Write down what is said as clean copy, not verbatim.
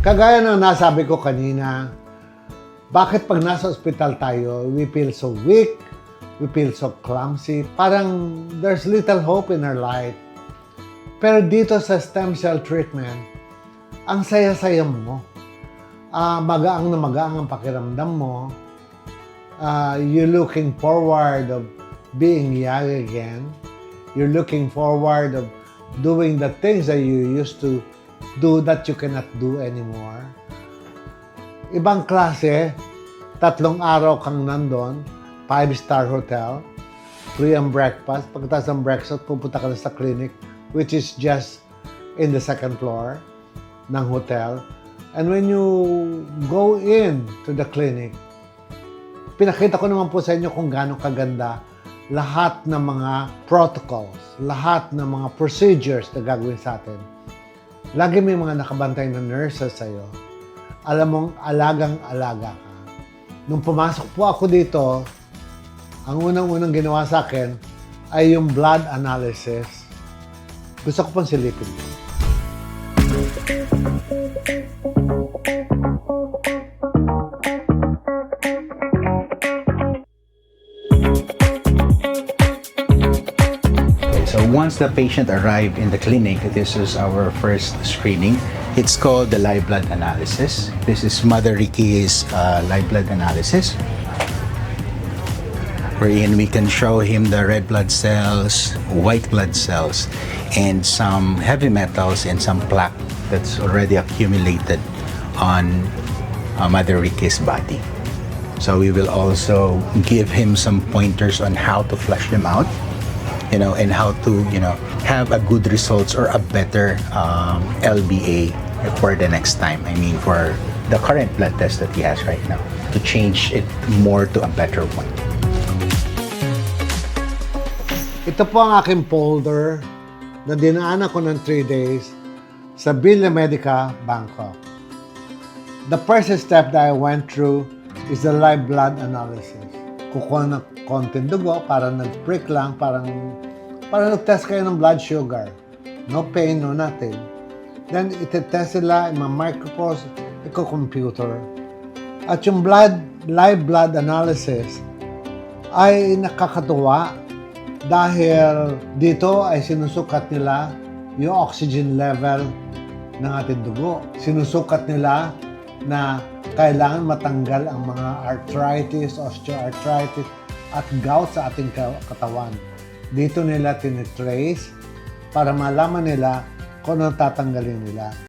Kagaya ng nasabi ko kanina, bakit pag nasa ospital tayo, we feel so weak, we feel so clumsy, parang there's little hope in our life. Pero dito sa stem cell treatment, ang saya-saya mo. Magaang na magaang ang pakiramdam mo. You're looking forward of being young again. You're looking forward of doing the things that you used to do that you cannot do anymore. Ibang klase, 3 araw kang nandun, 5-star hotel, free ang breakfast. Pagkatapos ng breakfast, pupunta ka na sa clinic, which is just in the 2nd floor ng hotel. And when you go in to the clinic, pinakita ko naman po sa inyo kung gaano kaganda lahat ng mga protocols, lahat ng mga procedures na gagawin sa atin. Lagi may mga nakabantay na nurses sa'yo. Alam mong alagang-alaga ka. Nung pumasok po ako dito, ang unang-unang ginawa sa akin ay yung blood analysis. Gusto ko pong silipin. So once the patient arrived in the clinic, this is our first screening. It's called the live blood analysis. This is Mother Ricky's live blood analysis, wherein we can show him the red blood cells, white blood cells, and some heavy metals and some plaque that's already accumulated on Mother Ricky's body. So we will also give him some pointers on how to flush them out, and how to, have a good results or a better LBA for the next time. I mean, for the current blood test that he has right now, to change it more to a better one. Ito po ang aking folder na dinaanan ko ng 3 days sa Villa Medica, Bangkok. The first step that I went through is the live blood analysis. Kukuha ng konting dugo, parang nag-prick lang, parang nag-test kayo ng blood sugar. No pain, no nothing. Then, iti-test sila, ima-micropose, iko-computer. At yung live blood analysis ay nakakatuwa dahil dito ay sinusukat nila yung oxygen level ng ating dugo. Sinusukat nila na kailangan matanggal ang mga arthritis, osteoarthritis, at gout sa ating katawan. Dito nila tinitrace para malaman nila kung ano tatanggalin nila.